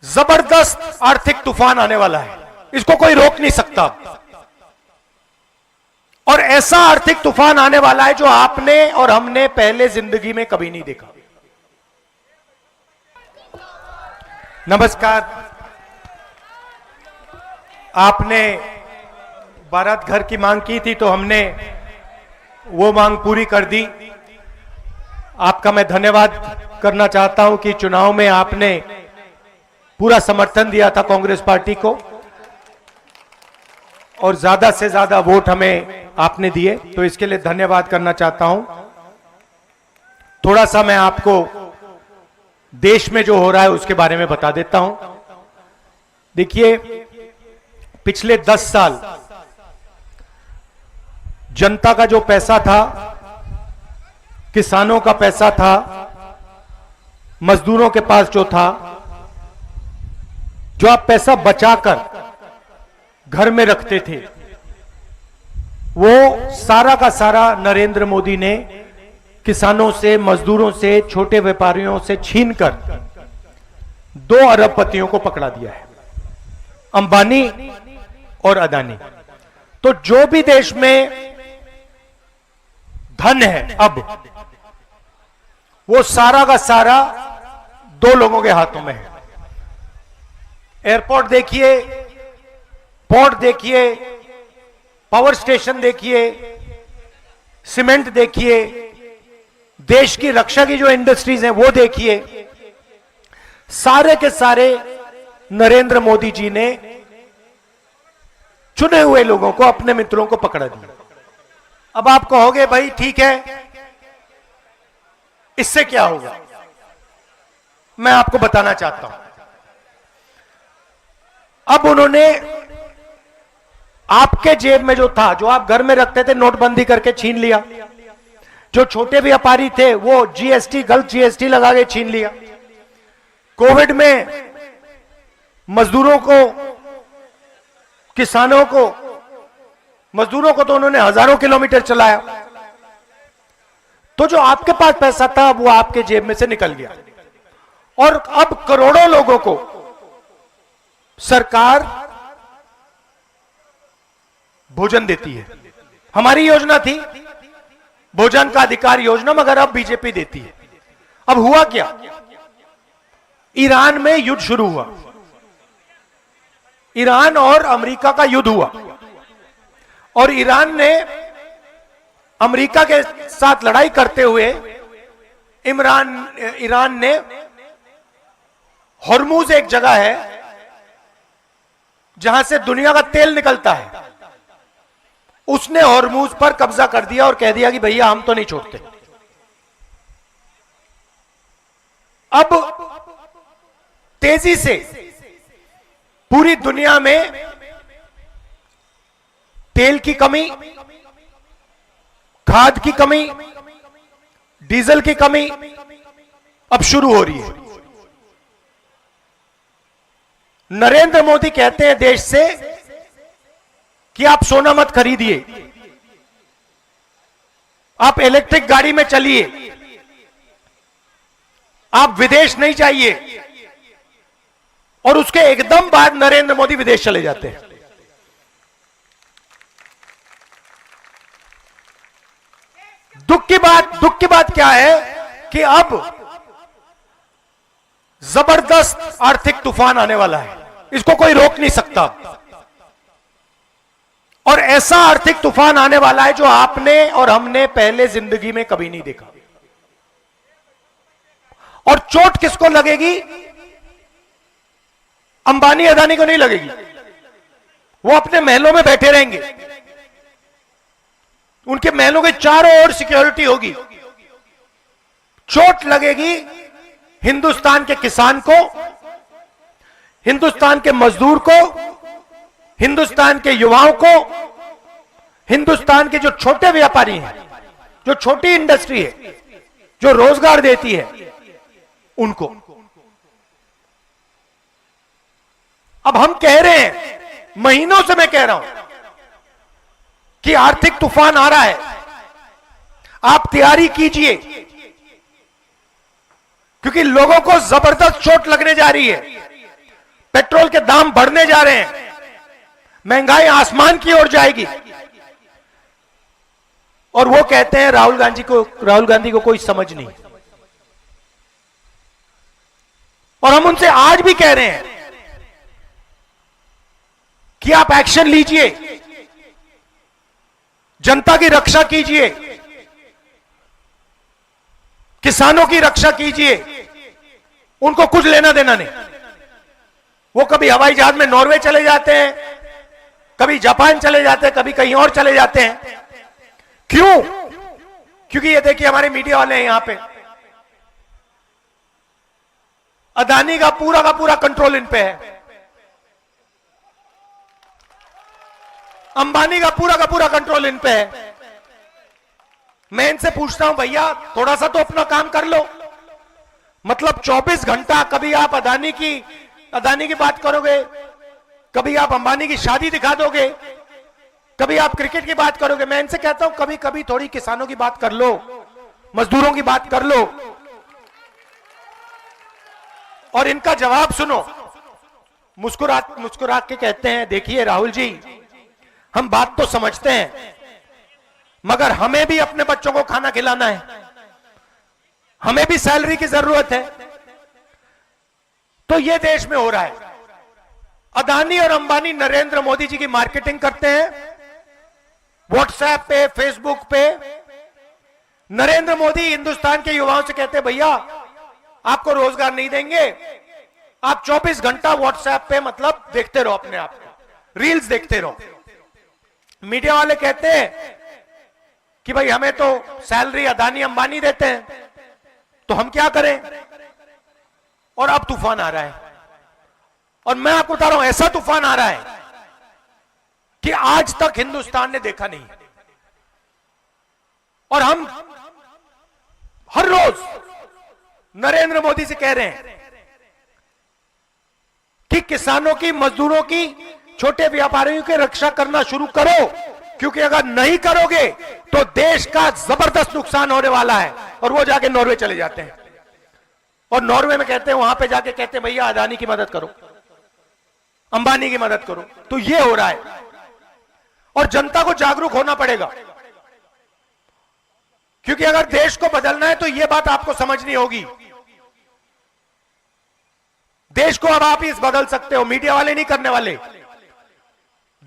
जबरदस्त आर्थिक तूफान आने वाला है, इसको कोई रोक नहीं सकता। और ऐसा आर्थिक तूफान आने वाला है जो आपने और हमने पहले जिंदगी में कभी नहीं देखा। नमस्कार। आपने भारत घर की मांग की थी तो हमने वो मांग पूरी कर दी। आपका मैं धन्यवाद करना चाहता हूं कि चुनाव में आपने पूरा समर्थन दिया था कांग्रेस पार्टी को और ज्यादा से ज्यादा वोट हमें आपने दिए, तो इसके लिए धन्यवाद करना चाहता हूं। थोड़ा सा मैं आपको देश में जो हो रहा है उसके बारे में बता देता हूं। देखिए, पिछले 10 साल जनता का जो पैसा था, किसानों का पैसा था, मजदूरों के पास जो था, जो आप पैसा बचाकर घर में रखते थे, वो सारा का सारा नरेंद्र मोदी ने किसानों से, मजदूरों से, छोटे व्यापारियों से छीनकर 2 अरबपतियों को पकड़ा दिया है, अंबानी और अदानी। तो जो भी देश में धन है अब, वो सारा का सारा 2 लोगों के हाथों में है। एयरपोर्ट देखिए, पोर्ट देखिए, पावर स्टेशन देखिए, सीमेंट देखिए, देश की रक्षा की जो इंडस्ट्रीज हैं वो देखिए, सारे के सारे नरेंद्र मोदी जी ने चुने हुए लोगों को, अपने मित्रों को पकड़ा दिया। अब आप कहोगे भाई ठीक है, इससे क्या होगा? मैं आपको बताना चाहता हूं। अब उन्होंने आपके जेब में जो था, जो आप घर में रखते थे, नोटबंदी करके छीन लिया। जो छोटे व्यापारी थे वो जीएसटी, गलत जीएसटी लगा के छीन लिया। कोविड में मजदूरों को, किसानों को, मजदूरों को तो उन्होंने हजारों किलोमीटर चलाया। तो जो आपके पास पैसा था वो आपके जेब में से निकल गया। और अब करोड़ों लोगों को सरकार भोजन देती है। हमारी योजना थी भोजन का अधिकार योजना, मगर अब बीजेपी देती है। अब हुआ क्या? ईरान में युद्ध शुरू हुआ, ईरान और अमेरिका का युद्ध हुआ, और ईरान ने अमेरिका के साथ लड़ाई करते हुए ईरान ने हॉर्मूज, एक जगह है जहां से दुनिया का तेल निकलता है, उसने हॉर्मूज पर कब्जा कर दिया और कह दिया कि भैया हम तो नहीं छोड़ते। अब तेजी से पूरी दुनिया में तेल की कमी, खाद की कमी, डीजल की कमी अब शुरू हो रही है। नरेंद्र मोदी कहते हैं देश से कि आप सोना मत खरीदिए, आप इलेक्ट्रिक गाड़ी में चलिए, आप विदेश नहीं जाइए। और उसके एकदम बाद नरेंद्र मोदी विदेश चले जाते हैं। दुख की बात क्या है कि अब जबरदस्त आर्थिक तूफान आने वाला है, इसको कोई रोक नहीं सकता। और ऐसा आर्थिक तूफान आने वाला है जो आपने और हमने पहले जिंदगी में कभी नहीं देखा। और चोट किसको लगेगी? अंबानी अदानी को नहीं लगेगी, वो अपने महलों में बैठे रहेंगे, उनके महलों के चारों ओर सिक्योरिटी होगी। चोट लगेगी हिंदुस्तान के किसान को, हिंदुस्तान के मजदूर को, हिंदुस्तान के युवाओं को, हिंदुस्तान के जो छोटे व्यापारी हैं, जो छोटी इंडस्ट्री है, जो रोजगार देती है, उनको। अब हम कह रहे हैं, महीनों से मैं कह रहा हूं कि आर्थिक तूफान आ रहा है, आप तैयारी कीजिए, क्योंकि लोगों को जबरदस्त चोट लगने जा रही है। पेट्रोल के दाम बढ़ने जा रहे हैं, महंगाई आसमान की ओर जाएगी, और वो कहते हैं राहुल गांधी को कोई समझ नहीं। और हम उनसे आज भी कह रहे हैं कि आप एक्शन लीजिए, जनता की रक्षा कीजिए, किसानों की रक्षा कीजिए। उनको कुछ लेना देना नहीं। वो कभी हवाई जहाज में नॉर्वे चले जाते हैं, कभी जापान चले जाते हैं, कभी कहीं और चले जाते हैं। क्यों? क्योंकि ये देखिए हमारे मीडिया वाले हैं यहां पे, अदानी का पूरा कंट्रोल इन पे है, अंबानी का पूरा कंट्रोल इन पे है। मैं इनसे पूछता हूं भैया थोड़ा सा तो अपना काम कर लो। मतलब 24 घंटा कभी आप अदानी की बात करोगे, कभी आप अंबानी की शादी दिखा दोगे, कभी आप क्रिकेट की बात करोगे। मैं इनसे कहता हूं कभी कभी थोड़ी किसानों की बात कर लो, मजदूरों की बात कर लो। और इनका जवाब सुनो, मुस्कुरा के कहते हैं देखिए राहुल जी, हम बात तो समझते हैं, मगर हमें भी अपने बच्चों को खाना खिलाना है, हमें भी सैलरी की जरूरत है। तो यह देश में हो रहा है। अदानी और अंबानी नरेंद्र मोदी जी की मार्केटिंग करते हैं व्हाट्सएप पे, फेसबुक पे। नरेंद्र मोदी हिंदुस्तान के युवाओं से कहते हैं भैया आपको रोजगार नहीं देंगे, आप 24 घंटा व्हाट्सएप पे मतलब देखते रहो, अपने आप को रील्स देखते रहो। मीडिया वाले कहते हैं कि भाई हमें तो सैलरी अदानी अंबानी देते हैं, तो हम क्या करें। और अब तूफान आ रहा है, और मैं आपको बता रहा हूं ऐसा तूफान आ रहा है कि आज तक हिंदुस्तान ने देखा नहीं। और हम हर रोज नरेंद्र मोदी से कह रहे हैं कि किसानों की, मजदूरों की, छोटे व्यापारियों की रक्षा करना शुरू करो, क्योंकि अगर नहीं करोगे तो देश का जबरदस्त नुकसान होने वाला है। और वो जाके नॉर्वे चले जाते हैं, और नॉर्वे में कहते हैं, वहां पे जाके कहते हैं भैया अदानी की मदद करो, अंबानी की मदद करो। तो ये हो रहा है, और जनता को जागरूक होना पड़ेगा, क्योंकि अगर देश को बदलना है तो यह बात आपको समझनी होगी। देश को अब आप ही बदल सकते हो, मीडिया वाले नहीं करने वाले।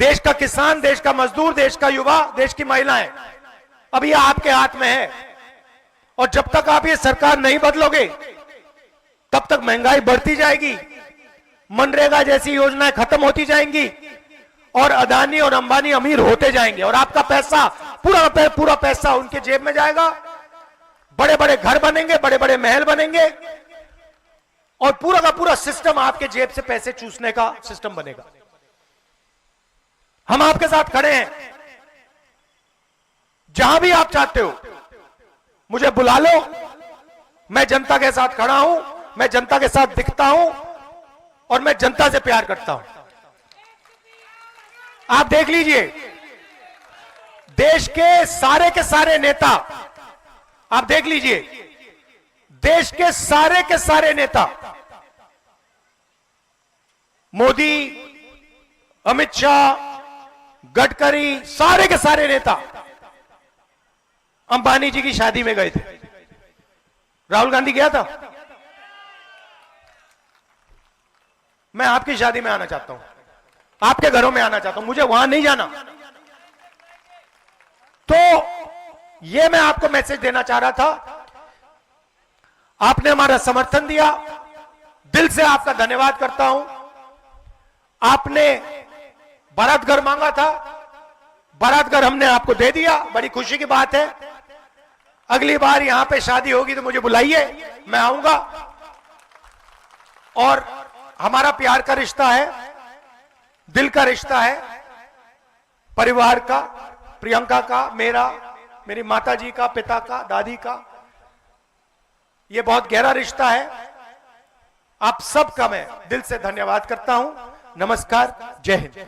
देश का किसान, देश का मजदूर, देश का युवा, देश की महिलाएं, अब यह आपके हाथ में है। और जब तक आप ये सरकार नहीं बदलोगे तब तक महंगाई बढ़ती जाएगी, मनरेगा जैसी योजनाएं खत्म होती जाएंगी, और अदानी और अंबानी अमीर होते जाएंगे, और आपका पैसा पूरा पैसा उनके जेब में जाएगा। बड़े बड़े घर बनेंगे, बड़े बड़े महल बनेंगे, और पूरा का पूरा सिस्टम आपके जेब से पैसे चूसने का सिस्टम बनेगा। हम आपके साथ खड़े हैं, जहां भी आप चाहते हो मुझे बुला लो, मैं जनता के साथ खड़ा हूं, मैं जनता के साथ दिखता हूं, और मैं जनता से प्यार करता हूं। आप देख लीजिए, देश के सारे नेता, आप देख लीजिए, देश के सारे नेता, मोदी, अमित शाह, गडकरी, सारे के सारे नेता अंबानी जी की शादी में गए थे। राहुल गांधी गया था। मैं आपकी शादी में आना चाहता हूं, आपके घरों में आना चाहता हूं, मुझे वहां नहीं जाना। तो यह मैं आपको मैसेज देना चाह रहा था। आपने हमारा समर्थन दिया, दिल से आपका धन्यवाद करता हूं। आपने बारात घर मांगा था, बारात घर हमने आपको दे दिया, बड़ी खुशी की बात है। अगली बार यहां पे शादी होगी तो मुझे बुलाइए, मैं आऊंगा। और हमारा प्यार का रिश्ता है, दिल का रिश्ता है, परिवार का, प्रियंका का, मेरा, मेरी माता जी का, पिता का, दादी का, यह बहुत गहरा रिश्ता है। आप सबका मैं दिल से धन्यवाद करता हूं। नमस्कार, जय हिंद।